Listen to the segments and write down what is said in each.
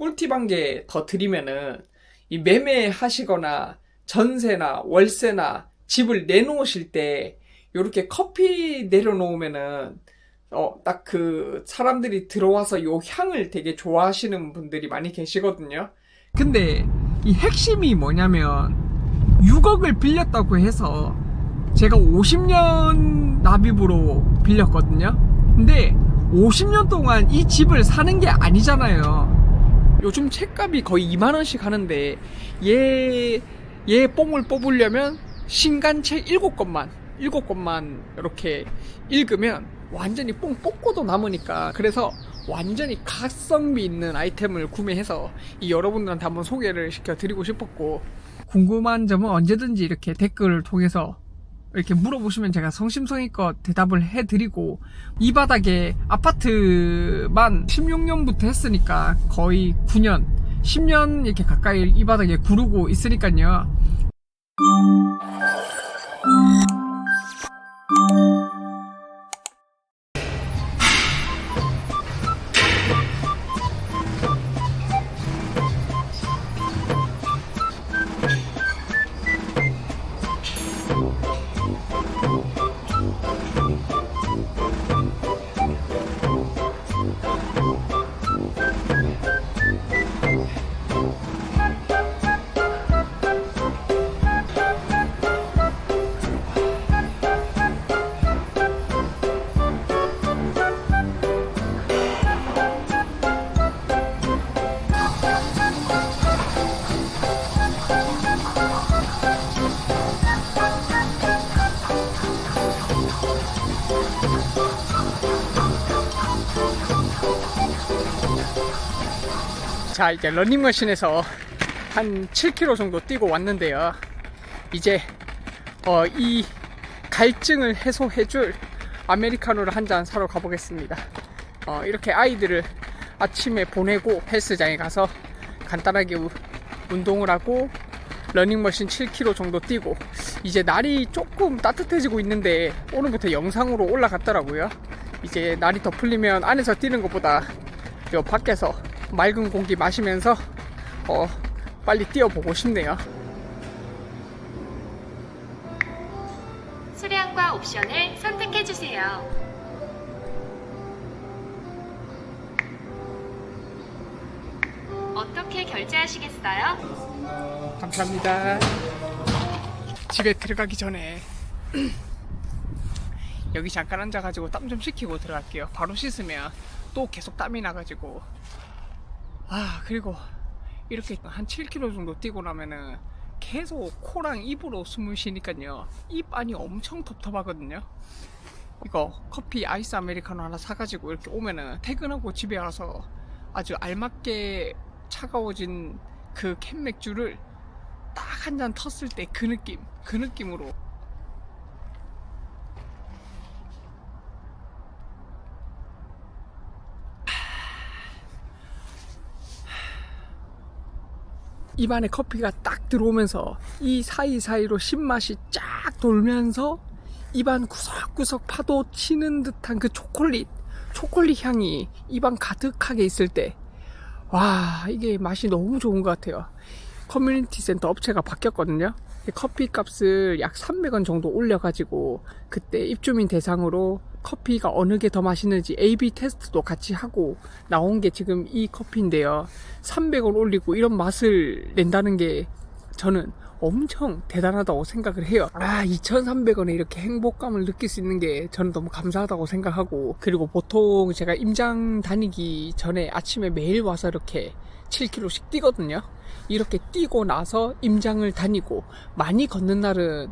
꿀팁 한 개 더 드리면은, 이 매매하시거나 전세나 월세나 집을 내놓으실 때 요렇게 커피 내려놓으면은 딱 그 사람들이 들어와서 요 향을 되게 좋아하시는 분들이 많이 계시거든요. 근데 이 핵심이 뭐냐면 6억을 빌렸다고 해서 제가 50년 납입으로 빌렸거든요. 근데 50년 동안 이 집을 사는 게 아니잖아요. 요즘 책값이 거의 2만원씩 하는데 얘 뽕을 뽑으려면 신간책 7권만 이렇게 읽으면 완전히 뽕 뽑고도 남으니까, 그래서 완전히 가성비 있는 아이템을 구매해서 여러분들한테 한번 소개를 시켜드리고 싶었고, 궁금한 점은 언제든지 이렇게 댓글을 통해서 이렇게 물어보시면 제가 성심성의껏 대답을 해드리고, 이 바닥에 아파트만 16년부터 했으니까 거의 9년, 10년 이렇게 가까이 이 바닥에 구르고 있으니까요. 자, 이제 러닝머신에서 한 7km 정도 뛰고 왔는데요. 이제 이 갈증을 해소해줄 아메리카노를 한 잔 사러 가보겠습니다. 이렇게 아이들을 아침에 보내고 헬스장에 가서 간단하게 운동을 하고 러닝머신 7km 정도 뛰고, 이제 날이 조금 따뜻해지고 있는데 오늘부터 영상으로 올라갔더라고요. 이제 날이 더 풀리면 안에서 뛰는 것보다 밖에서 맑은 공기 마시면서 빨리 뛰어보고 싶네요. 수량과 옵션을 선택해주세요. 어떻게 결제하시겠어요? 감사합니다. 집에 들어가기 전에 여기 잠깐 앉아가지고 땀 좀 식히고 들어갈게요. 바로 씻으면 또 계속 땀이 나가지고. 그리고 이렇게 한 7km 정도 뛰고 나면은 계속 코랑 입으로 숨을 쉬니까요, 입 안이 엄청 텁텁하거든요. 이거 커피 아이스 아메리카노 하나 사가지고 이렇게 오면은 퇴근하고 집에 와서 아주 알맞게 차가워진 그 캔 맥주를 딱 한 잔 텄을 때 그 느낌으로 입안에 커피가 딱 들어오면서 이 사이사이로 신맛이 쫙 돌면서 입안 구석구석 파도 치는 듯한 그 초콜릿 향이 입안 가득하게 있을 때, 와, 이게 맛이 너무 좋은 것 같아요. 커뮤니티 센터 업체가 바뀌었거든요. 커피 값을 약 300원 정도 올려가지고 그때 입주민 대상으로 커피가 어느 게 더 맛있는지 AB 테스트도 같이 하고 나온 게 지금 이 커피인데요. 300원 올리고 이런 맛을 낸다는 게 저는 엄청 대단하다고 생각을 해요. 2,300원에 이렇게 행복감을 느낄 수 있는 게 저는 너무 감사하다고 생각하고, 그리고 보통 제가 임장 다니기 전에 아침에 매일 와서 이렇게 7km씩 뛰거든요. 이렇게 뛰고 나서 임장을 다니고 많이 걷는 날은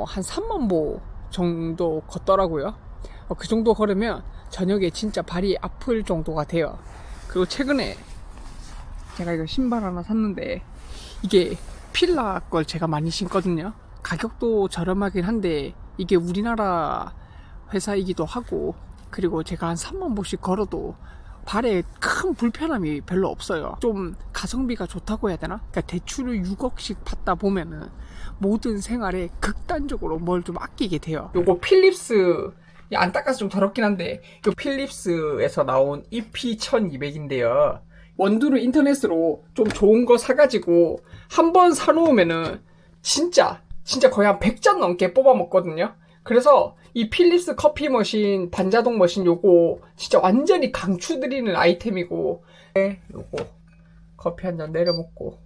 한 3만 보 정도 걷더라고요. 그 정도 걸으면 저녁에 진짜 발이 아플 정도가 돼요. 그리고 최근에 제가 이거 신발 하나 샀는데 이게 필라 걸 제가 많이 신거든요. 가격도 저렴하긴 한데 이게 우리나라 회사이기도 하고, 그리고 제가 한 3만 보씩 걸어도 발에 큰 불편함이 별로 없어요. 좀 가성비가 좋다고 해야 되나? 그러니까 대출을 6억씩 받다 보면은 모든 생활에 극단적으로 뭘 좀 아끼게 돼요. 요거 필립스, 안 닦아서 좀 더럽긴 한데 요 필립스에서 나온 EP1200인데요 원두를 인터넷으로 좀 좋은 거 사가지고 한번 사놓으면은 진짜 거의 한 100잔 넘게 뽑아 먹거든요. 그래서 이 필립스 커피 머신, 반자동 머신 요거 진짜 완전히 강추드리는 아이템이고, 요거 커피 한 잔 내려 먹고.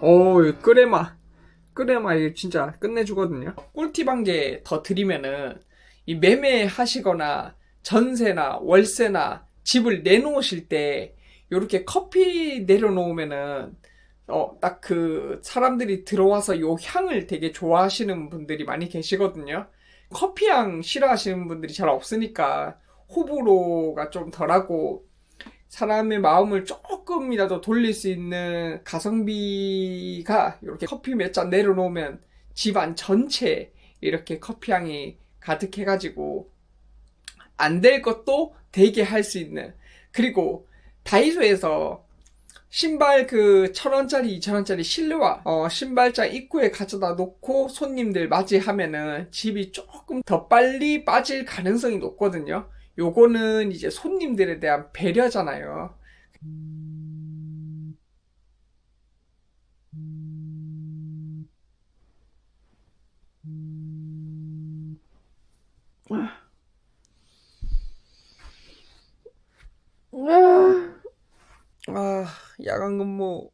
오, 끄레마 이게 진짜 끝내주거든요. 꿀팁 한 개 더 드리면은, 이 매매하시거나 전세나 월세나 집을 내놓으실 때 요렇게 커피 내려놓으면은 딱 그 사람들이 들어와서 요 향을 되게 좋아하시는 분들이 많이 계시거든요. 커피 향 싫어하시는 분들이 잘 없으니까 호불호가 좀 덜하고 사람의 마음을 조금이라도 돌릴 수 있는 가성비가 이렇게 커피 몇 잔 내려놓으면 집안 전체에 이렇게 커피 향이 가득해가지고 안 될 것도 되게 할 수 있는. 그리고 다이소에서 신발 그 1,000원짜리 2,000원짜리 실내화 신발장 입구에 가져다 놓고 손님들 맞이하면은 집이 조금 더 빨리 빠질 가능성이 높거든요. 요거는 이제 손님들에 대한 배려잖아요. 야간 근무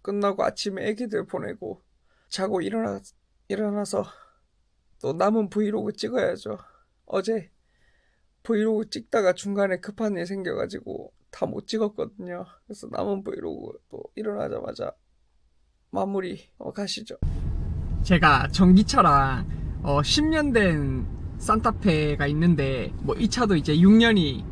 끝나고 아침에 애기들 보내고 자고 일어나서 또 남은 브이로그 찍어야죠. 어제 브이로그 찍다가 중간에 급한 일 생겨가지고 다 못 찍었거든요. 그래서 남은 브이로그 또 일어나자마자 마무리 가시죠. 제가 전기차랑 10년 된 산타페가 있는데 뭐 이 차도 이제 6년이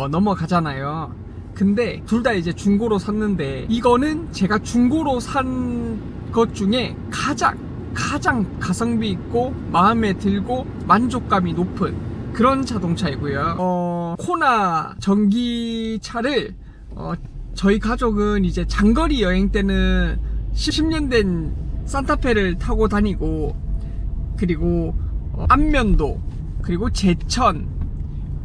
넘어가잖아요. 근데 둘 다 이제 중고로 샀는데 이거는 제가 중고로 산 것 중에 가장 가성비 있고 마음에 들고 만족감이 높은 그런 자동차이고요. 코나 전기차를 저희 가족은 이제 장거리 여행 때는 10년 된 산타페를 타고 다니고, 그리고 안면도, 그리고 제천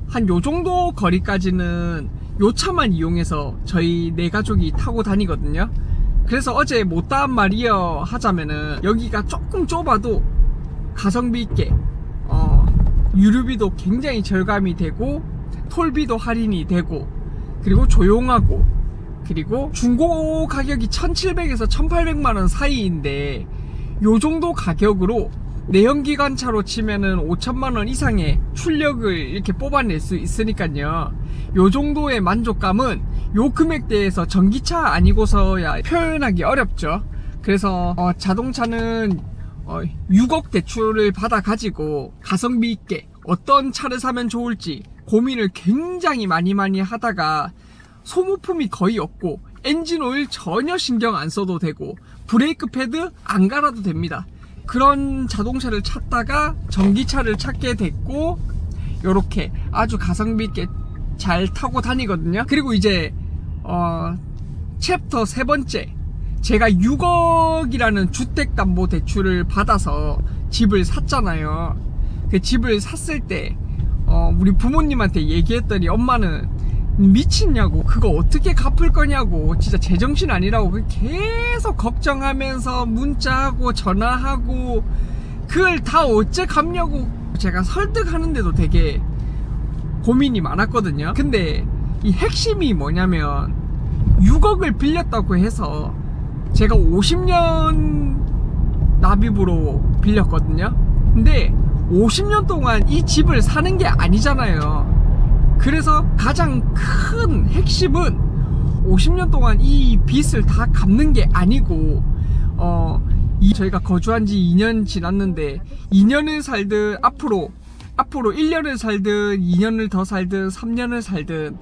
한 요정도 거리까지는 요 차만 이용해서 저희 네 가족이 타고 다니거든요. 그래서 어제 못다한 말이여 하자면은 여기가 조금 좁아도 가성비 있게 유류비도 굉장히 절감이 되고 톨비도 할인이 되고, 그리고 조용하고, 그리고 중고 가격이 1,700에서 1,800만원 사이인데 요 정도 가격으로 내연기관차로 치면은 5천만원 이상의 출력을 이렇게 뽑아낼 수 있으니까요. 요 정도의 만족감은 요 금액대에서 전기차 아니고서야 표현하기 어렵죠. 그래서 자동차는 6억 대출을 받아 가지고 가성비 있게 어떤 차를 사면 좋을지 고민을 굉장히 많이 하다가 소모품이 거의 없고 엔진 오일 전혀 신경 안 써도 되고 브레이크 패드 안 갈아도 됩니다. 그런 자동차를 찾다가 전기차를 찾게 됐고 요렇게 아주 가성비 있게 잘 타고 다니거든요. 그리고 이제 챕터 세 번째, 제가 6억이라는 주택담보대출을 받아서 집을 샀잖아요. 그 집을 샀을 때 우리 부모님한테 얘기했더니 엄마는 미친냐고, 그거 어떻게 갚을 거냐고, 진짜 제정신 아니라고 계속 걱정하면서 문자하고 전화하고 그걸 다 어째 갚냐고 제가 설득하는데도 되게 고민이 많았거든요. 근데 이 핵심이 뭐냐면 6억을 빌렸다고 해서 제가 50년 납입으로 빌렸거든요. 근데 50년 동안 이 집을 사는 게 아니잖아요. 그래서 가장 큰 핵심은 50년 동안 이 빚을 다 갚는 게 아니고 저희가 거주한 지 2년 지났는데 2년을 살든 앞으로 1년을 살든 2년을 더 살든 3년을 살든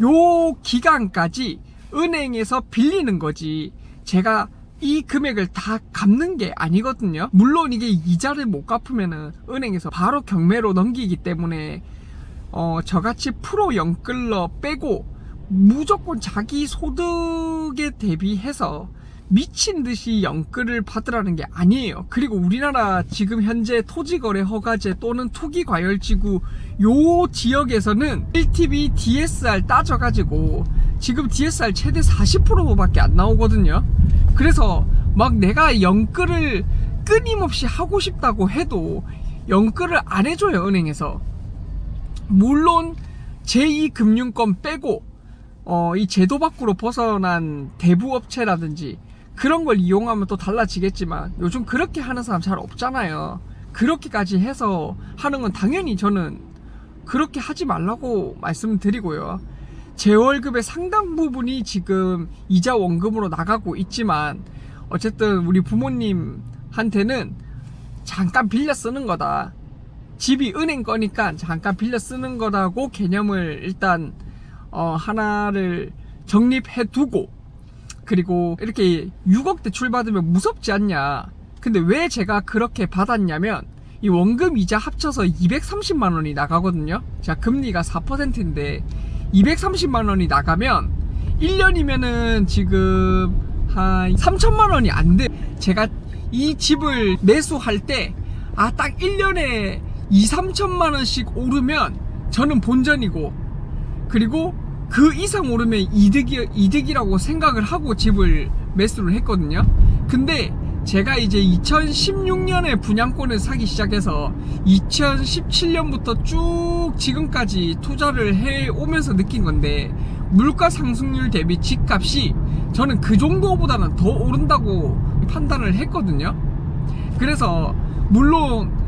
요 기간까지 은행에서 빌리는 거지 제가 이 금액을 다 갚는 게 아니거든요. 물론 이게 이자를 못 갚으면은 은행에서 바로 경매로 넘기기 때문에 저같이 프로 연끌러 빼고 무조건 자기 소득에 대비해서 미친 듯이 연끌을 받으라는 게 아니에요. 그리고 우리나라 지금 현재 토지거래 허가제 또는 투기과열지구 요 지역에서는 LTV DSR 따져가지고 지금 DSR 최대 40%밖에 안 나오거든요. 그래서 막 내가 연끌을 끊임없이 하고 싶다고 해도 연끌을 안 해줘요, 은행에서. 물론 제2금융권 빼고 이 제도 밖으로 벗어난 대부업체라든지 그런 걸 이용하면 또 달라지겠지만 요즘 그렇게 하는 사람 잘 없잖아요. 그렇게까지 해서 하는 건 당연히 저는 그렇게 하지 말라고 말씀드리고요. 제 월급의 상당 부분이 지금 이자 원금으로 나가고 있지만 어쨌든 우리 부모님한테는 잠깐 빌려 쓰는 거다. 집이 은행 거니까 잠깐 빌려 쓰는 거라고 개념을 일단 하나를 정립해 두고, 그리고 이렇게 6억 대출 받으면 무섭지 않냐. 근데 왜 제가 그렇게 받았냐면 이 원금 이자 합쳐서 230만 원이 나가거든요. 자, 금리가 4%인데 230만 원이 나가면 1년이면은 지금 한 3천만 원이 안 돼. 제가 이 집을 매수할 때 딱 1년에 2, 3천만 원씩 오르면 저는 본전이고, 그리고 그 이상 오르면 이득이라고 생각을 하고 집을 매수를 했거든요. 근데 제가 이제 2016년에 분양권을 사기 시작해서 2017년부터 쭉 지금까지 투자를 해오면서 느낀 건데, 물가 상승률 대비 집값이 저는 그 정도보다는 더 오른다고 판단을 했거든요. 그래서 물론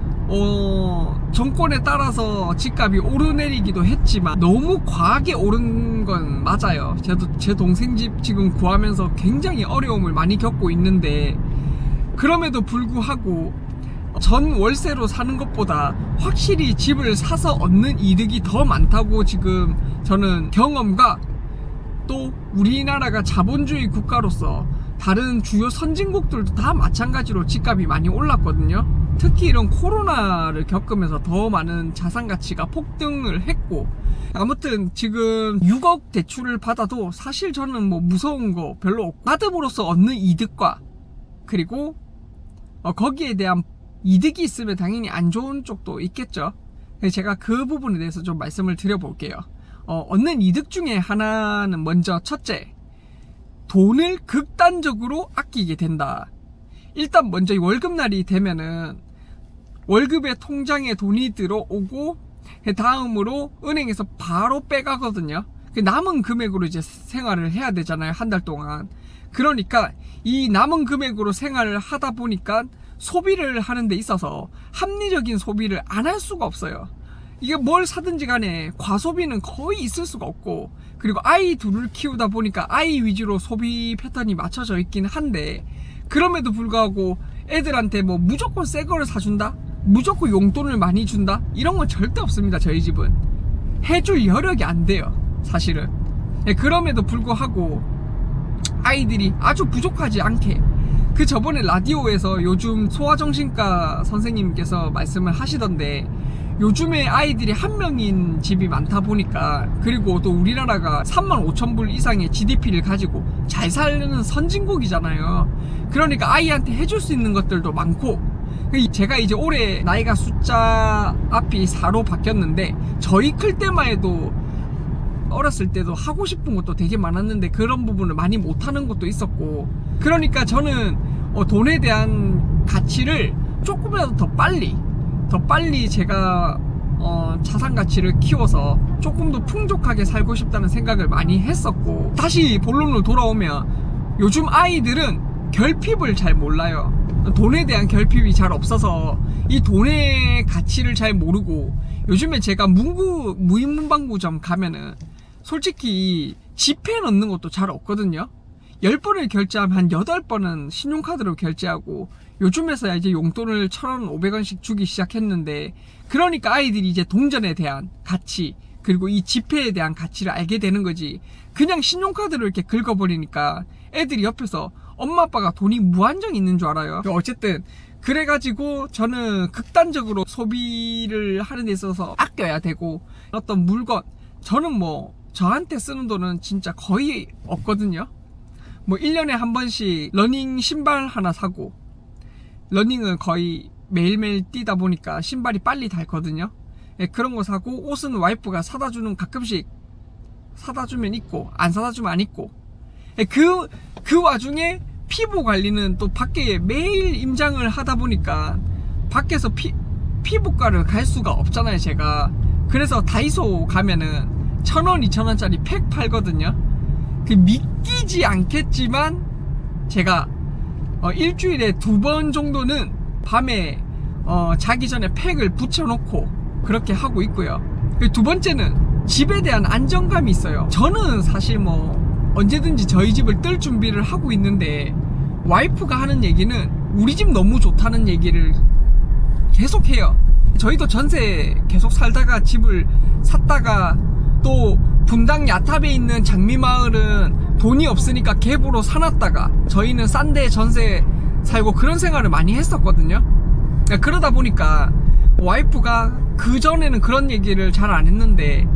정권에 따라서 집값이 오르내리기도 했지만 너무 과하게 오른 건 맞아요. 제 동생 집 지금 구하면서 굉장히 어려움을 많이 겪고 있는데, 그럼에도 불구하고 전 월세로 사는 것보다 확실히 집을 사서 얻는 이득이 더 많다고 지금 저는 경험과, 또 우리나라가 자본주의 국가로서 다른 주요 선진국들도 다 마찬가지로 집값이 많이 올랐거든요. 특히 이런 코로나를 겪으면서 더 많은 자산 가치가 폭등을 했고, 아무튼 지금 6억 대출을 받아도 사실 저는 뭐 무서운 거 별로 없고, 받음으로써 얻는 이득과 그리고 거기에 대한 이득이 있으면 당연히 안 좋은 쪽도 있겠죠. 제가 그 부분에 대해서 좀 말씀을 드려볼게요. 얻는 이득 중에 하나는 먼저 첫째, 돈을 극단적으로 아끼게 된다. 일단 먼저 이 월급날이 되면은 월급에 통장에 돈이 들어오고 다음으로 은행에서 바로 빼가거든요. 남은 금액으로 이제 생활을 해야 되잖아요, 한 달 동안. 그러니까 이 남은 금액으로 생활을 하다 보니까 소비를 하는 데 있어서 합리적인 소비를 안 할 수가 없어요. 이게 뭘 사든지 간에 과소비는 거의 있을 수가 없고, 그리고 아이 둘을 키우다 보니까 아이 위주로 소비 패턴이 맞춰져 있긴 한데, 그럼에도 불구하고 애들한테 뭐 무조건 새 거를 사준다? 무조건 용돈을 많이 준다? 이런 건 절대 없습니다. 저희 집은 해줄 여력이 안 돼요, 사실은. 그럼에도 불구하고 아이들이 아주 부족하지 않게, 저번에 라디오에서 요즘 소아정신과 선생님께서 말씀을 하시던데, 요즘에 아이들이 한 명인 집이 많다 보니까, 그리고 또 우리나라가 35,000불 이상의 GDP를 가지고 잘 사는 선진국이잖아요. 그러니까 아이한테 해줄 수 있는 것들도 많고, 제가 이제 올해 나이가 숫자 앞이 4로 바뀌었는데, 저희 클 때만 해도 어렸을 때도 하고 싶은 것도 되게 많았는데 그런 부분을 많이 못하는 것도 있었고, 그러니까 저는 돈에 대한 가치를 조금이라도 더 빨리 제가 자산 가치를 키워서 조금 더 풍족하게 살고 싶다는 생각을 많이 했었고, 다시 본론으로 돌아오면 요즘 아이들은 결핍을 잘 몰라요. 돈에 대한 결핍이 잘 없어서 이 돈의 가치를 잘 모르고, 요즘에 제가 무인문방구점 가면은 솔직히 지폐 넣는 것도 잘 없거든요. 10번을 결제하면 한 8번은 신용카드로 결제하고, 요즘에서야 이제 용돈을 1,000원, 500원씩 주기 시작했는데, 그러니까 아이들이 이제 동전에 대한 가치, 그리고 이 지폐에 대한 가치를 알게 되는 거지. 그냥 신용카드로 이렇게 긁어버리니까 애들이 옆에서 엄마 아빠가 돈이 무한정 있는 줄 알아요. 어쨌든 그래가지고 저는 극단적으로 소비를 하는 데 있어서 아껴야 되고, 어떤 물건, 저는 뭐 저한테 쓰는 돈은 진짜 거의 없거든요. 뭐 1년에 한 번씩 러닝 신발 하나 사고, 러닝을 거의 매일매일 뛰다 보니까 신발이 빨리 닳거든요. 예, 그런 거 사고, 옷은 와이프가 사다 주는, 가끔씩 사다 주면 입고 안 사다 주면 안 입고. 예, 그 와중에 피부 관리는 또 밖에 매일 임장을 하다 보니까 밖에서 피부과를 갈 수가 없잖아요, 제가. 그래서 다이소 가면은 1,000원, 2,000원짜리 팩 팔거든요. 그 믿기지 않겠지만 제가 일주일에 2번 정도는 밤에 자기 전에 팩을 붙여놓고 그렇게 하고 있고요. 그리고 두 번째는 집에 대한 안정감이 있어요. 저는 사실 뭐 언제든지 저희 집을 뜰 준비를 하고 있는데, 와이프가 하는 얘기는 우리 집 너무 좋다는 얘기를 계속 해요. 저희도 전세 계속 살다가 집을 샀다가, 또 분당 야탑에 있는 장미마을은 돈이 없으니까 갭으로 사놨다가, 저희는 싼데 전세 살고 그런 생활을 많이 했었거든요. 그러다 보니까 와이프가 그전에는 그런 얘기를 잘 안 했는데,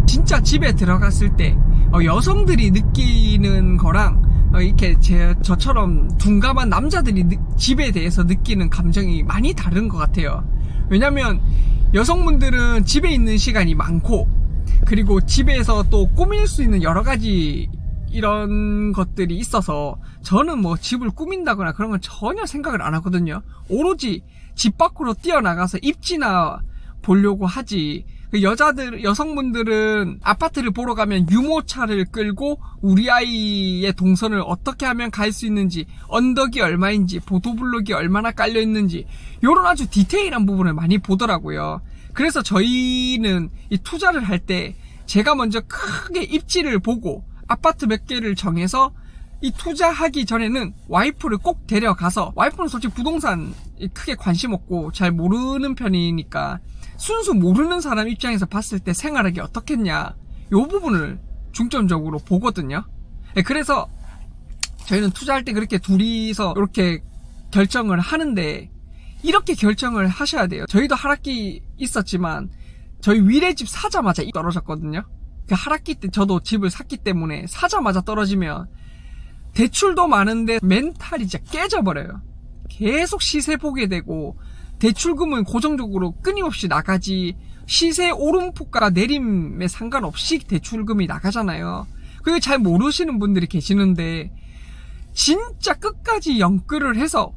진짜 집에 들어갔을 때 여성들이 느끼는 거랑 이렇게 저처럼 둔감한 남자들이 집에 대해서 느끼는 감정이 많이 다른 것 같아요. 왜냐면 여성분들은 집에 있는 시간이 많고, 그리고 집에서 또 꾸밀 수 있는 여러 가지 이런 것들이 있어서, 저는 뭐 집을 꾸민다거나 그런 건 전혀 생각을 안 하거든요. 오로지 집 밖으로 뛰어나가서 입지나 보려고 하지. 여성분들은 아파트를 보러 가면 유모차를 끌고 우리 아이의 동선을 어떻게 하면 갈 수 있는지, 언덕이 얼마인지, 보도블록이 얼마나 깔려 있는지, 요런 아주 디테일한 부분을 많이 보더라고요. 그래서 저희는 이 투자를 할 때 제가 먼저 크게 입지를 보고 아파트 몇 개를 정해서, 이 투자하기 전에는 와이프를 꼭 데려가서, 와이프는 솔직히 부동산 크게 관심 없고 잘 모르는 편이니까 순수 모르는 사람 입장에서 봤을 때 생활하기 어떻겠냐, 요 부분을 중점적으로 보거든요. 그래서 저희는 투자할 때 그렇게 둘이서 이렇게 결정을 하는데, 이렇게 결정을 하셔야 돼요. 저희도 하락기 있었지만 저희 위례 집 사자마자 떨어졌거든요. 그 하락기 때 저도 집을 샀기 때문에 사자마자 떨어지면 대출도 많은데 멘탈이 진짜 깨져버려요. 계속 시세 보게 되고, 대출금은 고정적으로 끊임없이 나가지, 시세 오름폭과 내림에 상관없이 대출금이 나가잖아요. 그게 잘 모르시는 분들이 계시는데, 진짜 끝까지 연끌을 해서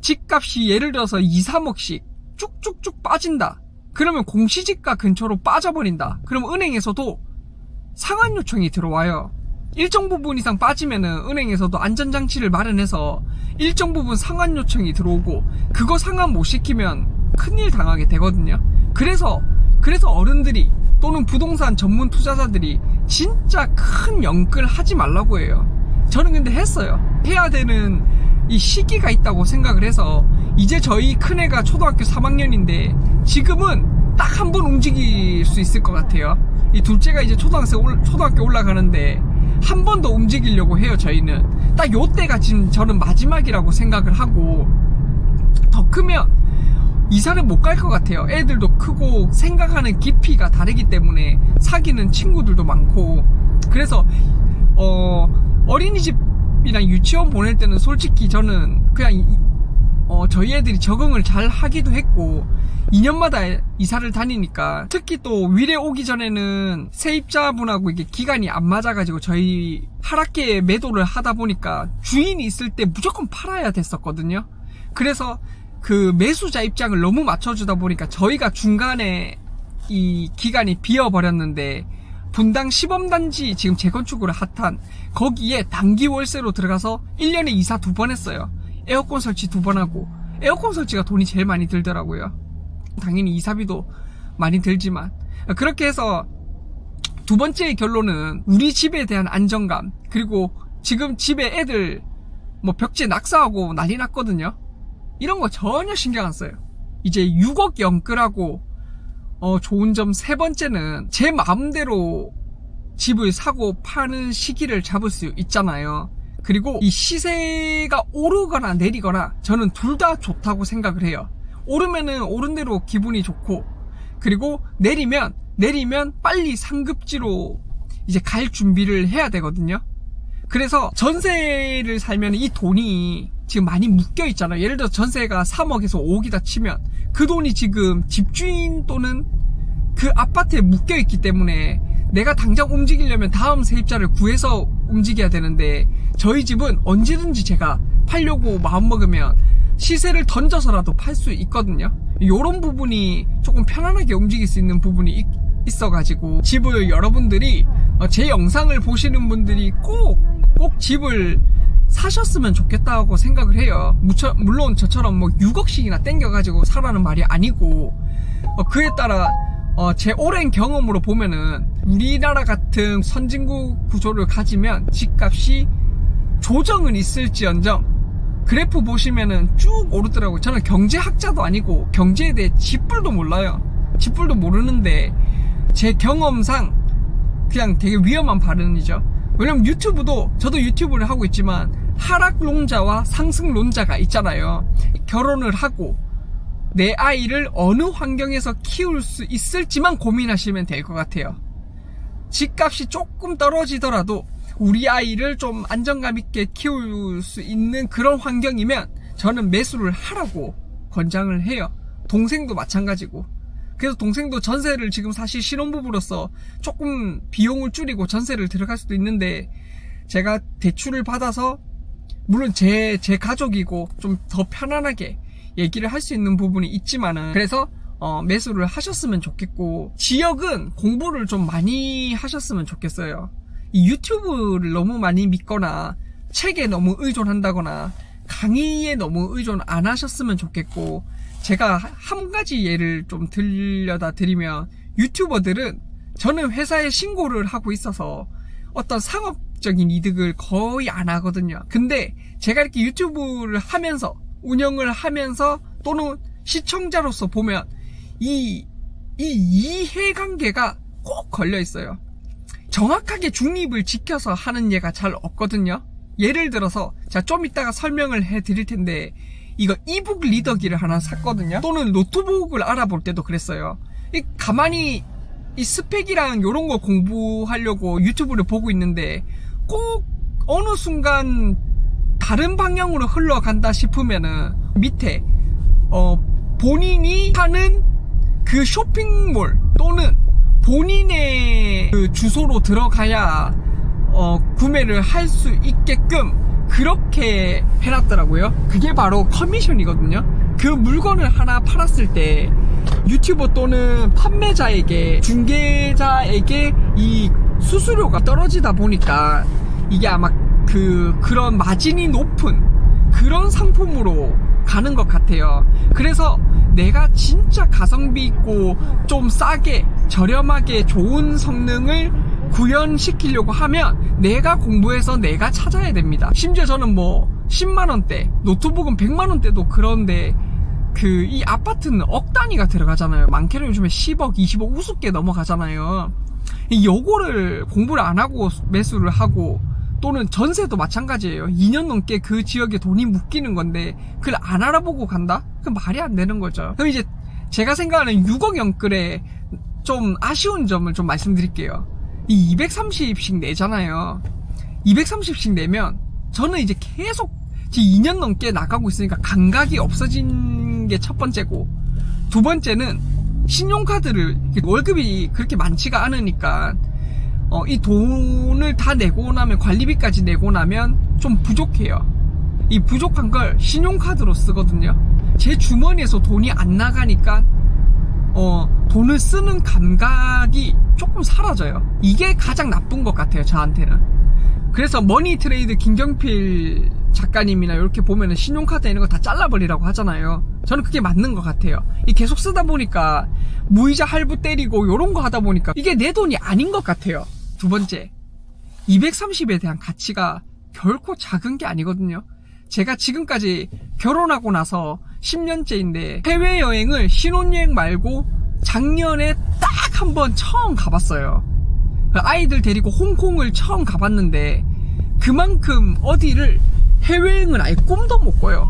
집값이 예를 들어서 2, 3억씩 쭉쭉쭉 빠진다. 그러면 공시지가 근처로 빠져버린다. 그럼 은행에서도 상환 요청이 들어와요. 일정 부분 이상 빠지면은 은행에서도 안전장치를 마련해서 일정 부분 상환 요청이 들어오고, 그거 상환 못 시키면 큰일 당하게 되거든요. 그래서 어른들이 또는 부동산 전문 투자자들이 진짜 큰 연끌 하지 말라고 해요. 저는 근데 했어요. 해야 되는 이 시기가 있다고 생각을 해서, 이제 저희 큰애가 초등학교 3학년인데 지금은 딱 한 번 움직일 수 있을 것 같아요. 이 둘째가 이제 초등학교 올라가는데 한 번 더 움직이려고 해요. 저희는 딱 요때가 지금 저는 마지막이라고 생각을 하고, 더 크면 이사를 못 갈 것 같아요. 애들도 크고 생각하는 깊이가 다르기 때문에 사귀는 친구들도 많고. 그래서 어린이집이랑 유치원 보낼 때는 솔직히 저는 그냥 저희 애들이 적응을 잘 하기도 했고, 2년마다 이사를 다니니까, 특히 또 위례 오기 전에는 세입자분하고 이게 기간이 안 맞아가지고 저희 하락기에 매도를 하다 보니까 주인이 있을 때 무조건 팔아야 됐었거든요. 그래서 그 매수자 입장을 너무 맞춰주다 보니까 저희가 중간에 이 기간이 비어버렸는데, 분당 시범단지 지금 재건축으로 핫한 거기에 단기 월세로 들어가서 1년에 이사 2번 했어요. 에어컨 설치 2번 하고, 에어컨 설치가 돈이 제일 많이 들더라고요. 당연히 이사비도 많이 들지만, 그렇게 해서 두 번째 결론은 우리 집에 대한 안정감, 그리고 지금 집에 애들 뭐 벽지 낙사하고 난리 났거든요. 이런 거 전혀 신경 안 써요. 이제 6억 연끌하고 좋은 점 세 번째는 제 마음대로 집을 사고 파는 시기를 잡을 수 있잖아요. 그리고 이 시세가 오르거나 내리거나 저는 둘 다 좋다고 생각을 해요. 오르면은 오른 대로 기분이 좋고, 그리고 내리면 빨리 상급지로 이제 갈 준비를 해야 되거든요. 그래서 전세를 살면 이 돈이 지금 많이 묶여 있잖아요. 예를 들어 전세가 3억에서 5억이다 치면 그 돈이 지금 집주인 또는 그 아파트에 묶여 있기 때문에 내가 당장 움직이려면 다음 세입자를 구해서 움직여야 되는데, 저희 집은 언제든지 제가 팔려고 마음먹으면 시세를 던져서라도 팔 수 있거든요. 요런 부분이 조금 편안하게 움직일 수 있는 부분이 있어가지고, 집을 여러분들이 제 영상을 보시는 분들이 꼭 집을 사셨으면 좋겠다고 생각을 해요. 물론 저처럼 뭐 6억씩이나 땡겨가지고 사라는 말이 아니고, 그에 따라 제 오랜 경험으로 보면은 우리나라 같은 선진국 구조를 가지면 집값이 조정은 있을지언정 그래프 보시면은 쭉 오르더라고요. 저는 경제학자도 아니고 경제에 대해 쥐뿔도 몰라요. 쥐뿔도 모르는데 제 경험상 그냥 되게 위험한 발언이죠. 왜냐면 저도 유튜브를 하고 있지만 하락론자와 상승론자가 있잖아요. 결혼을 하고 내 아이를 어느 환경에서 키울 수 있을지만 고민하시면 될 것 같아요. 집값이 조금 떨어지더라도 우리 아이를 좀 안정감 있게 키울 수 있는 그런 환경이면 저는 매수를 하라고 권장을 해요. 동생도 마찬가지고. 그래서 동생도 전세를 지금 사실 신혼부부로서 조금 비용을 줄이고 전세를 들어갈 수도 있는데, 제가 대출을 받아서 물론 제 가족이고 좀 더 편안하게 얘기를 할 수 있는 부분이 있지만은, 그래서 매수를 하셨으면 좋겠고, 지역은 공부를 좀 많이 하셨으면 좋겠어요. 이 유튜브를 너무 많이 믿거나 책에 너무 의존한다거나 강의에 너무 의존 안 하셨으면 좋겠고, 제가 한 가지 예를 좀 들려다 드리면, 유튜버들은 저는 회사에 신고를 하고 있어서 어떤 상업적인 이득을 거의 안 하거든요. 근데 제가 이렇게 유튜브를 하면서 운영을 하면서 또는 시청자로서 보면 이 이해관계가 꼭 걸려 있어요. 정확하게 중립을 지켜서 하는 예가 잘 없거든요. 예를 들어서 제가 좀 이따가 설명을 해 드릴 텐데, 이거 이북 리더기를 하나 샀거든요. 또는 노트북을 알아볼 때도 그랬어요. 가만히 이 스펙이랑 요런 거 공부하려고 유튜브를 보고 있는데 꼭 어느 순간 다른 방향으로 흘러간다 싶으면은 밑에 본인이 하는 그 쇼핑몰 또는 본인의 그 주소로 들어가야 구매를 할 수 있게끔 그렇게 해놨더라고요. 그게 바로 커미션이거든요. 그 물건을 하나 팔았을 때 유튜버 또는 판매자에게, 중개자에게 이 수수료가 떨어지다 보니까 이게 아마 그런 마진이 높은 그런 상품으로 가는 것 같아요. 그래서 내가 진짜 가성비 있고 좀 싸게 저렴하게 좋은 성능을 구현시키려고 하면 내가 공부해서 내가 찾아야 됩니다. 심지어 저는 뭐 10만원대, 노트북은 100만원대도 그런데 이 아파트는 억 단위가 들어가잖아요. 많게는 요즘에 10억, 20억 우습게 넘어가잖아요. 요거를 공부를 안 하고 매수를 하고, 또는 전세도 마찬가지예요. 2년 넘게 그 지역에 돈이 묶이는 건데 그걸 안 알아보고 간다? 그 말이 안 되는 거죠. 그럼 이제 제가 생각하는 6억 영끌에 좀 아쉬운 점을 좀 말씀드릴게요. 이 230씩 내잖아요. 230씩 내면 저는 이제 계속 2년 넘게 나가고 있으니까 감각이 없어진 게 첫 번째고, 두 번째는 신용카드를, 월급이 그렇게 많지가 않으니까 이 돈을 다 내고 나면, 관리비까지 내고 나면 좀 부족해요. 이 부족한 걸 신용카드로 쓰거든요. 제 주머니에서 돈이 안 나가니까 돈을 쓰는 감각이 조금 사라져요. 이게 가장 나쁜 것 같아요, 저한테는. 그래서 머니트레이드 김경필 작가님이나 이렇게 보면은 신용카드 이런 거 다 잘라버리라고 하잖아요. 저는 그게 맞는 것 같아요. 이 계속 쓰다 보니까 무이자 할부 때리고 요런 거 하다 보니까 이게 내 돈이 아닌 것 같아요. 두 번째, 230에 대한 가치가 결코 작은 게 아니거든요. 제가 지금까지 결혼하고 나서 10년째인데 해외여행을 신혼여행 말고 작년에 딱 한 번 처음 가봤어요. 아이들 데리고 홍콩을 처음 가봤는데 그만큼 어디를 해외여행은 아예 꿈도 못 꿔요.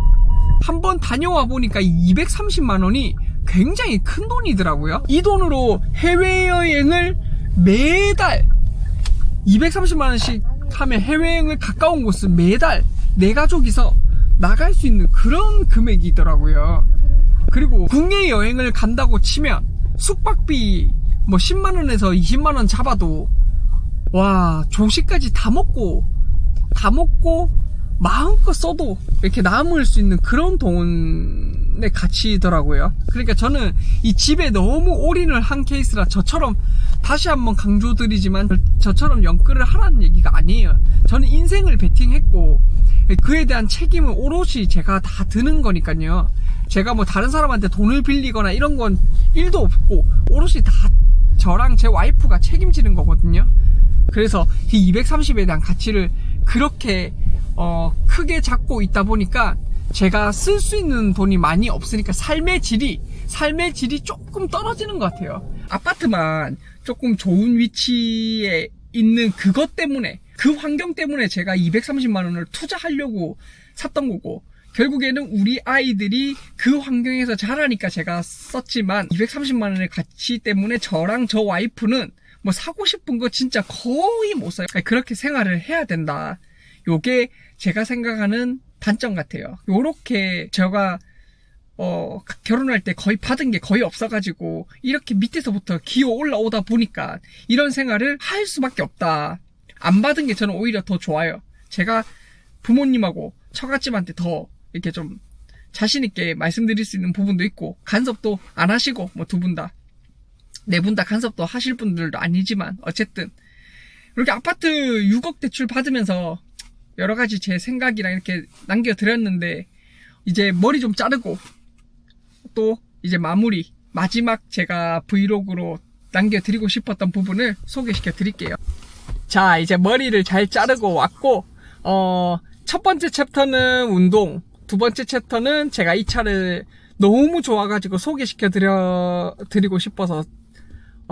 한번 다녀와 보니까 230만 원이 굉장히 큰 돈이더라고요. 이 돈으로 해외여행을 매달 230만 원씩 하면 해외여행을 가까운 곳은 매달 내 가족이서 나갈 수 있는 그런 금액이더라고요. 그리고 국내 여행을 간다고 치면 숙박비 뭐 10만원에서 20만원 잡아도 와, 조식까지 다 먹고 마음껏 써도 이렇게 남을 수 있는 그런 돈의 가치더라고요. 그러니까 저는 이 집에 너무 올인을 한 케이스라 저처럼, 다시 한번 강조드리지만 저처럼 연끌을 하라는 얘기가 아니에요. 저는 인생을 베팅했고 그에 대한 책임은 오롯이 제가 다 드는 거니까요. 제가 뭐 다른 사람한테 돈을 빌리거나 이런 건 1도 없고 오롯이 다 저랑 제 와이프가 책임지는 거거든요. 그래서 이 230에 대한 가치를 그렇게 크게 잡고 있다 보니까 제가 쓸 수 있는 돈이 많이 없으니까 삶의 질이 조금 떨어지는 것 같아요. 아파트만 조금 좋은 위치에 있는 그것 때문에, 그 환경 때문에 제가 230만 원을 투자하려고 샀던 거고, 결국에는 우리 아이들이 그 환경에서 자라니까 제가 썼지만 230만 원의 가치 때문에 저랑 저 와이프는 뭐 사고 싶은 거 진짜 거의 못 사요. 그렇게 생활을 해야 된다. 요게 제가 생각하는 단점 같아요. 요렇게 제가 결혼할 때 거의 받은 게 거의 없어가지고 이렇게 밑에서부터 기어 올라오다 보니까 이런 생활을 할 수밖에 없다. 안 받은 게 저는 오히려 더 좋아요. 제가 부모님하고 처갓집한테 더 이렇게 좀 자신있게 말씀드릴 수 있는 부분도 있고, 간섭도 안 하시고, 뭐 두 분 다, 네 분 다 간섭도 하실 분들도 아니지만, 어쨌든 이렇게 아파트 6억 대출 받으면서 여러 가지 제 생각이랑 이렇게 남겨드렸는데, 이제 머리 좀 자르고 또 이제 마지막 제가 브이로그로 남겨드리고 싶었던 부분을 소개시켜 드릴게요. 자, 이제 머리를 잘 자르고 왔고, 첫 번째 챕터는 운동, 두 번째 챕터는 제가 이 차를 너무 좋아가지고 소개시켜 드리고 싶어서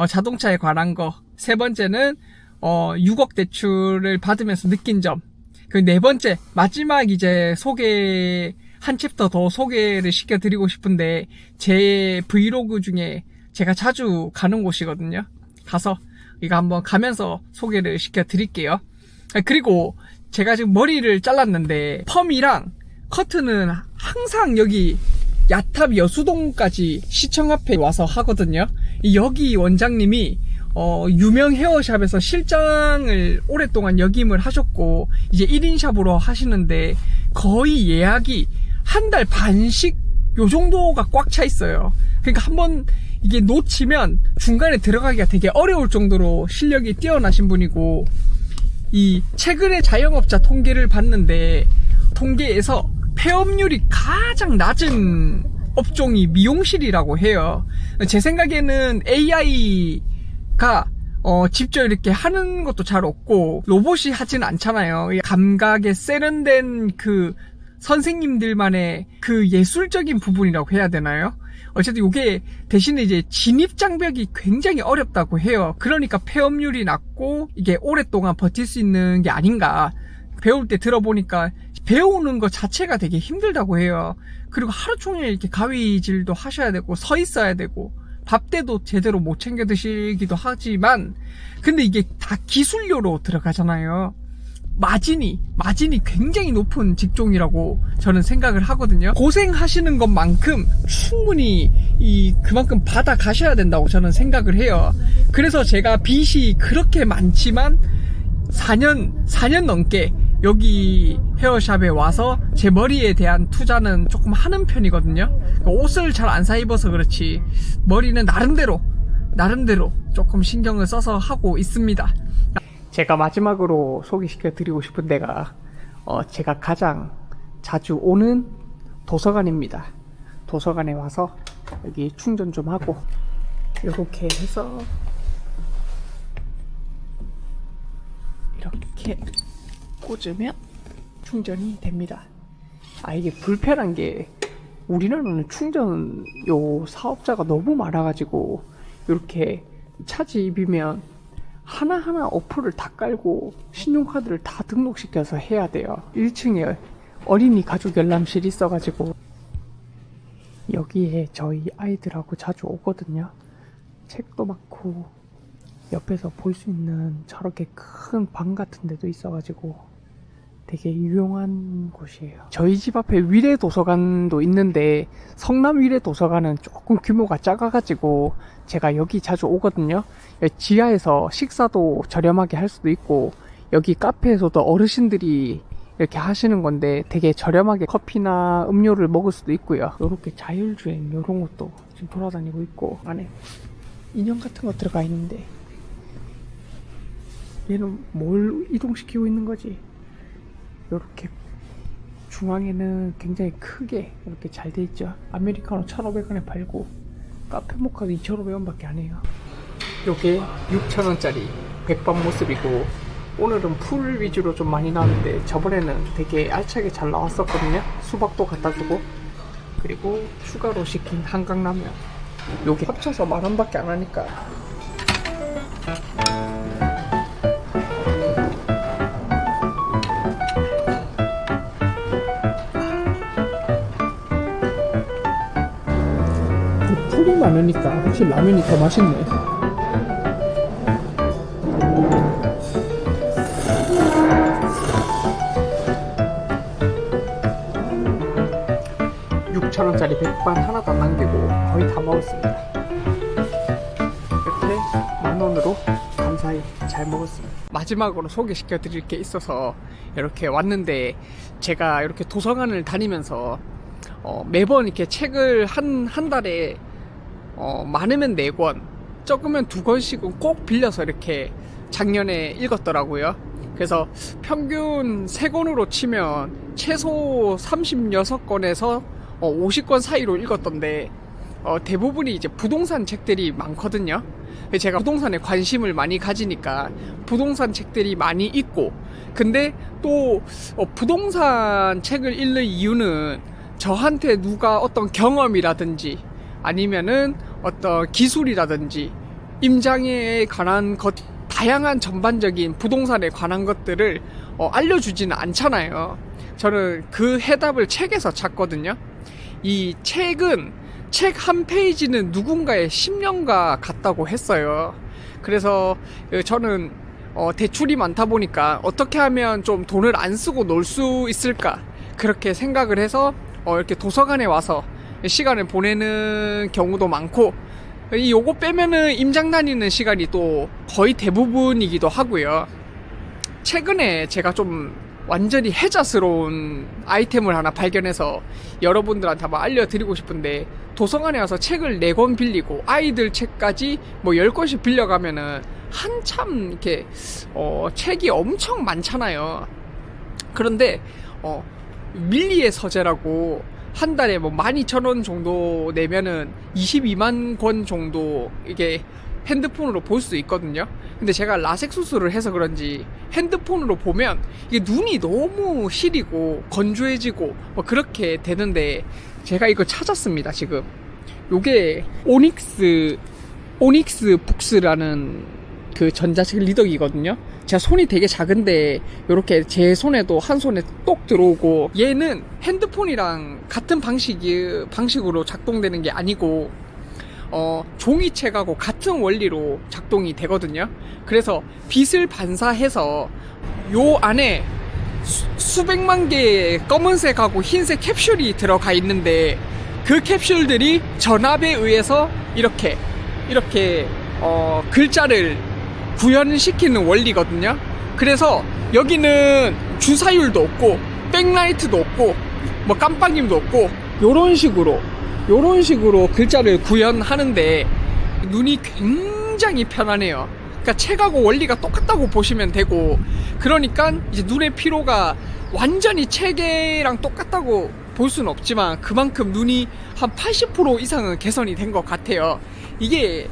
자동차에 관한 거, 세 번째는 6억 대출을 받으면서 느낀 점, 그 네 번째 마지막 이제 한 챕터 더 소개를 시켜드리고 싶은데, 제 브이로그 중에 제가 자주 가는 곳이거든요. 가서 이거 한번 가면서 소개를 시켜드릴게요. 그리고 제가 지금 머리를 잘랐는데 펌이랑 커트는 항상 여기 야탑 여수동까지 시청 앞에 와서 하거든요. 여기 원장님이 유명 헤어샵에서 실장을 오랫동안 역임을 하셨고 이제 1인 샵으로 하시는데 거의 예약이 한 달 반씩 요 정도가 꽉 차 있어요. 그러니까 한번 이게 놓치면 중간에 들어가기가 되게 어려울 정도로 실력이 뛰어나신 분이고, 이 최근에 자영업자 통계를 봤는데 통계에서 폐업률이 가장 낮은 업종이 미용실이라고 해요. 제 생각에는 AI가 직접 이렇게 하는 것도 잘 없고 로봇이 하진 않잖아요. 감각에 세련된 그 선생님들만의 그 예술적인 부분이라고 해야 되나요? 어쨌든 이게 대신에 이제 진입 장벽이 굉장히 어렵다고 해요. 그러니까 폐업률이 낮고 이게 오랫동안 버틸 수 있는 게 아닌가. 배울 때 들어보니까 배우는 것 자체가 되게 힘들다고 해요. 그리고 하루 종일 이렇게 가위질도 하셔야 되고 서 있어야 되고 밥 때도 제대로 못 챙겨 드시기도 하지만, 근데 이게 다 기술료로 들어가잖아요. 마진이 굉장히 높은 직종이라고 저는 생각을 하거든요. 고생하시는 것만큼 충분히 그만큼 받아 가셔야 된다고 저는 생각을 해요. 그래서 제가 빚이 그렇게 많지만 4년 넘게 여기 헤어샵에 와서 제 머리에 대한 투자는 조금 하는 편이거든요. 옷을 잘 안 사 입어서 그렇지 머리는 나름대로 조금 신경을 써서 하고 있습니다. 제가 마지막으로 소개시켜 드리고 싶은 데가 제가 가장 자주 오는 도서관입니다. 도서관에 와서 여기 충전 좀 하고 이렇게 해서 이렇게 꽂으면 충전이 됩니다. 이게 불편한 게 우리나라는 충전 사업자가 너무 많아가지고 이렇게 차집이면 하나하나 어플을 다 깔고 신용카드를 다 등록시켜서 해야 돼요. 1층에 어린이 가족 열람실이 있어가지고 여기에 저희 아이들하고 자주 오거든요. 책도 많고 옆에서 볼 수 있는 저렇게 큰 방 같은 데도 있어가지고 되게 유용한 곳이에요. 저희 집 앞에 위례 도서관도 있는데 성남 위례 도서관은 조금 규모가 작아가지고 제가 여기 자주 오거든요. 지하에서 식사도 저렴하게 할 수도 있고 여기 카페에서도 어르신들이 이렇게 하시는 건데 되게 저렴하게 커피나 음료를 먹을 수도 있고요. 이렇게 자율주행 이런 것도 지금 돌아다니고 있고 안에 인형 같은 거 들어가 있는데 얘는 뭘 이동시키고 있는 거지? 이렇게 중앙에는 굉장히 크게 이렇게 잘 돼 있죠. 아메리카노 1,500원에 팔고 카페 모카도 2,500원 밖에 안 해요. 요게 6,000원짜리 백반 모습이고 오늘은 풀 위주로 좀 많이 나왔는데 저번에는 되게 알차게 잘 나왔었거든요. 수박도 갖다 주고 그리고 추가로 시킨 한강라면 요게 합쳐서 10,000원 밖에 안 하니까 풀이 많으니까 확실히 라면이 더 맛있네. (6,000원짜리) 백반 하나도 안 남기고 거의 다 먹었습니다. 이렇게 10,000원으로 감사히 잘 먹었습니다. 마지막으로 소개시켜 드릴 게 있어서 이렇게 왔는데 제가 이렇게 도서관을 다니면서 매번 이렇게 책을 한 달에 많으면 4권, 적으면 2권씩은 꼭 빌려서 이렇게 작년에 읽었더라고요. 그래서 평균 3권으로 치면 최소 36권에서 50권 사이로 읽었던데 대부분이 이제 부동산 책들이 많거든요. 제가 부동산에 관심을 많이 가지니까 부동산 책들이 많이 있고, 근데 또 부동산 책을 읽는 이유는 저한테 누가 어떤 경험이라든지 아니면은 어떤 기술이라든지 임장에 관한 것, 다양한 전반적인 부동산에 관한 것들을 알려주지는 않잖아요. 저는 그 해답을 책에서 찾거든요. 이 책은 책 한 페이지는 누군가의 10년과 같다고 했어요. 그래서 저는 대출이 많다 보니까 어떻게 하면 좀 돈을 안 쓰고 놀 수 있을까 그렇게 생각을 해서 이렇게 도서관에 와서 시간을 보내는 경우도 많고, 요거 빼면은 임장 다니는 시간이 또 거의 대부분이기도 하고요. 최근에 제가 좀 완전히 혜자스러운 아이템을 하나 발견해서 여러분들한테 한번 알려드리고 싶은데, 도서관에 와서 책을 4권 빌리고 아이들 책까지 뭐 10권씩 빌려가면은 한참 이렇게 책이 엄청 많잖아요. 그런데 밀리의 서재라고 한 달에 뭐 12,000원 정도 내면은 22만 권 정도 이게 핸드폰으로 볼 수 있거든요. 근데 제가 라섹 수술을 해서 그런지 핸드폰으로 보면 이게 눈이 너무 시리고 건조해지고 뭐 그렇게 되는데, 제가 이거 찾았습니다. 지금 요게 오닉스 북스라는 그 전자책 리더기거든요. 제가 손이 되게 작은데 요렇게 제 손에도 한 손에 똑 들어오고, 얘는 핸드폰이랑 같은 방식으로 작동되는 게 아니고 종이책하고 같은 원리로 작동이 되거든요. 그래서 빛을 반사해서 요 안에 수백만 개의 검은색하고 흰색 캡슐이 들어가 있는데, 그 캡슐들이 전압에 의해서 이렇게 글자를 구현시키는 원리거든요. 그래서 여기는 주사율도 없고 백라이트도 없고 뭐 깜빡임도 없고 요런 식으로 글자를 구현하는데 눈이 굉장히 편하네요. 그러니까 책하고 원리가 똑같다고 보시면 되고, 그러니까 이제 눈의 피로가 완전히 책이랑 똑같다고 볼 수는 없지만 그만큼 눈이 한 80% 이상은 개선이 된 것 같아요. 이게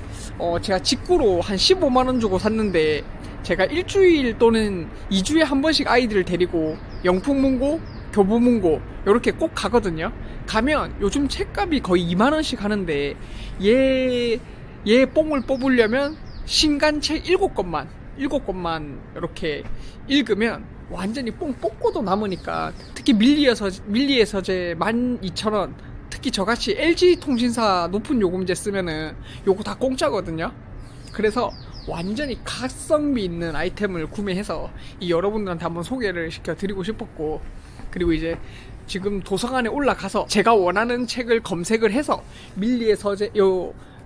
제가 직구로 한 15만원 주고 샀는데, 제가 일주일 또는 2주에 한 번씩 아이들을 데리고 영풍문고, 교보문고 이렇게 꼭 가거든요. 가면 요즘 책값이 거의 2만원씩 하는데, 얘 뽕을 뽑으려면 신간책 7권만 이렇게 읽으면 완전히 뽕 뽑고도 남으니까, 특히 밀리의 서재 12,000원, 특히 저같이 LG통신사 높은 요금제 쓰면은 요거 다 공짜거든요. 그래서 완전히 가성비 있는 아이템을 구매해서 여러분들한테 한번 소개를 시켜드리고 싶었고, 그리고 이제 지금 도서관에 올라가서 제가 원하는 책을 검색을 해서 밀리의 서재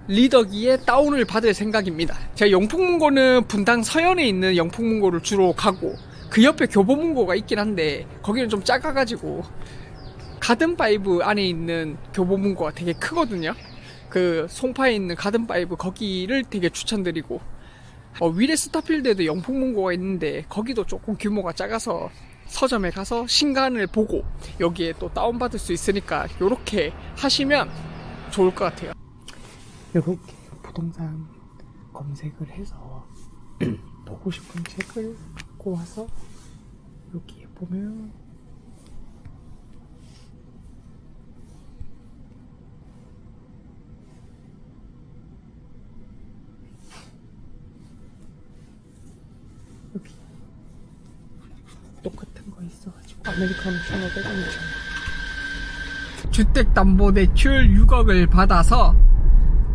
리더기에 다운을 받을 생각입니다. 제가 영풍문고는 분당 서현에 있는 영풍문고를 주로 가고, 그 옆에 교보문고가 있긴 한데 거기는 좀 작아가지고 가든파이브 안에 있는 교보문고가 되게 크거든요. 그 송파에 있는 가든파이브 거기를 되게 추천드리고, 위례 스타필드에도 영풍문고가 있는데 거기도 조금 규모가 작아서 서점에 가서 신간을 보고 여기에 또 다운받을 수 있으니까 요렇게 하시면 좋을 것 같아요. 이렇게 부동산 검색을 해서 보고 싶은 책을 갖고 와서 여기에 보면 여기 똑같은 거 있어가지고 아메리카노 1,500원이죠. 주택담보대출 6억을 받아서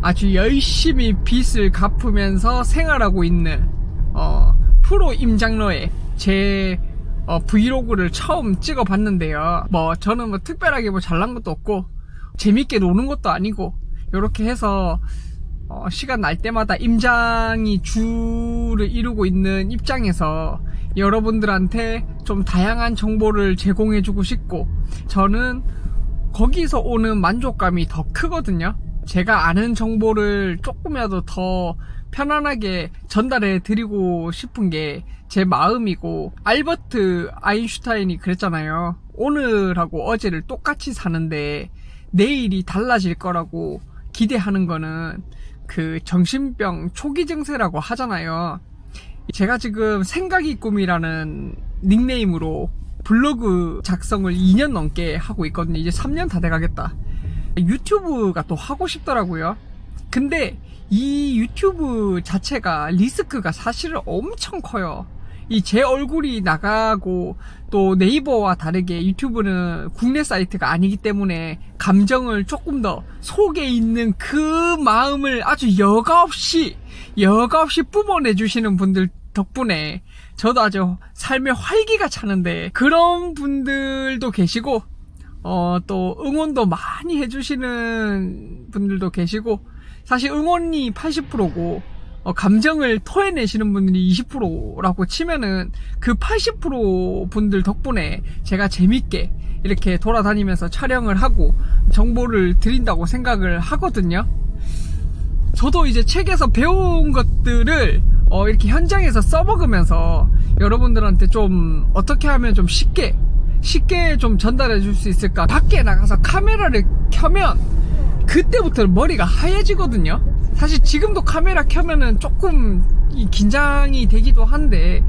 아주 열심히 빚을 갚으면서 생활하고 있는 프로 임장로의 제 브이로그를 처음 찍어봤는데요. 저는 특별하게 잘난 것도 없고 재밌게 노는 것도 아니고, 이렇게 해서 시간 날 때마다 임장이 주를 이루고 있는 입장에서 여러분들한테 좀 다양한 정보를 제공해주고 싶고, 저는 거기서 오는 만족감이 더 크거든요. 제가 아는 정보를 조금이라도 더 편안하게 전달해 드리고 싶은 게 제 마음이고, 알버트 아인슈타인이 그랬잖아요. 오늘하고 어제를 똑같이 사는데 내일이 달라질 거라고 기대하는 거는 그 정신병 초기 증세라고 하잖아요. 제가 지금 생각이 꿈이라는 닉네임으로 블로그 작성을 2년 넘게 하고 있거든요. 이제 3년 다 돼가겠다. 유튜브가 또 하고 싶더라고요. 근데 이 유튜브 자체가 리스크가 사실은 엄청 커요. 제 얼굴이 나가고, 또 네이버와 다르게 유튜브는 국내 사이트가 아니기 때문에 감정을 조금 더 속에 있는 그 마음을 아주 여과 없이 뿜어내주시는 분들 덕분에 저도 아주 삶의 활기가 차는데, 그런 분들도 계시고, 또 응원도 많이 해주시는 분들도 계시고, 사실 응원이 80%고 감정을 토해내시는 분들이 20%라고 치면은 그 80% 분들 덕분에 제가 재밌게 이렇게 돌아다니면서 촬영을 하고 정보를 드린다고 생각을 하거든요. 저도 이제 책에서 배운 것들을 이렇게 현장에서 써먹으면서 여러분들한테 좀 어떻게 하면 좀 쉽게 좀 전달해 줄 수 있을까. 밖에 나가서 카메라를 켜면 그때부터 머리가 하얘지거든요. 사실 지금도 카메라 켜면은 조금 긴장이 되기도 한데,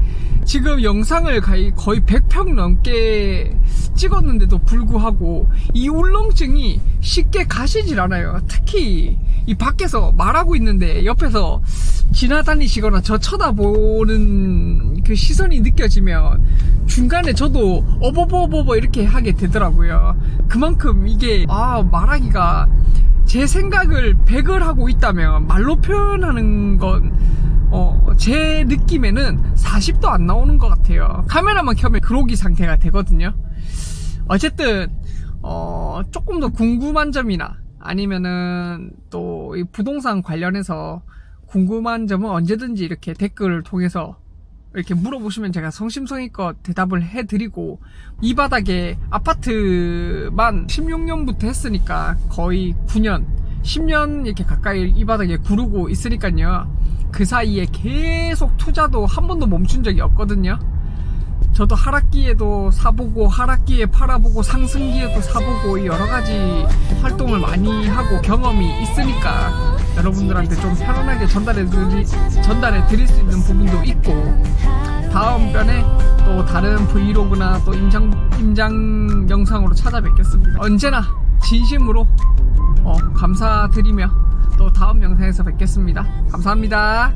지금 영상을 거의 100평 넘게 찍었는데도 불구하고 이 울렁증이 쉽게 가시질 않아요. 특히 이 밖에서 말하고 있는데 옆에서 지나다니시거나 저 쳐다보는 그 시선이 느껴지면 중간에 저도 어버버버버 이렇게 하게 되더라고요. 그만큼 이게 말하기가, 제 생각을 100을 하고 있다면 말로 표현하는 건 제 느낌에는 40도 안 나오는 것 같아요. 카메라만 켜면 그러기 상태가 되거든요. 어쨌든 조금 더 궁금한 점이나 아니면은 또 이 부동산 관련해서 궁금한 점은 언제든지 이렇게 댓글을 통해서 이렇게 물어보시면 제가 성심성의껏 대답을 해드리고, 이 바닥에 아파트만 16년부터 했으니까 거의 9년, 10년 이렇게 가까이 이 바닥에 구르고 있으니까요. 그 사이에 계속 투자도 한 번도 멈춘 적이 없거든요. 저도 하락기에도 사보고, 하락기에 팔아보고, 상승기에도 사보고, 여러가지 활동을 많이 하고 경험이 있으니까 여러분들한테 좀 편안하게 전달해 드릴 수 있는 부분도 있고, 다음 편에 또 다른 브이로그나 또 임장 영상으로 찾아뵙겠습니다. 언제나 진심으로 감사드리며 또 다음 영상에서 뵙겠습니다. 감사합니다.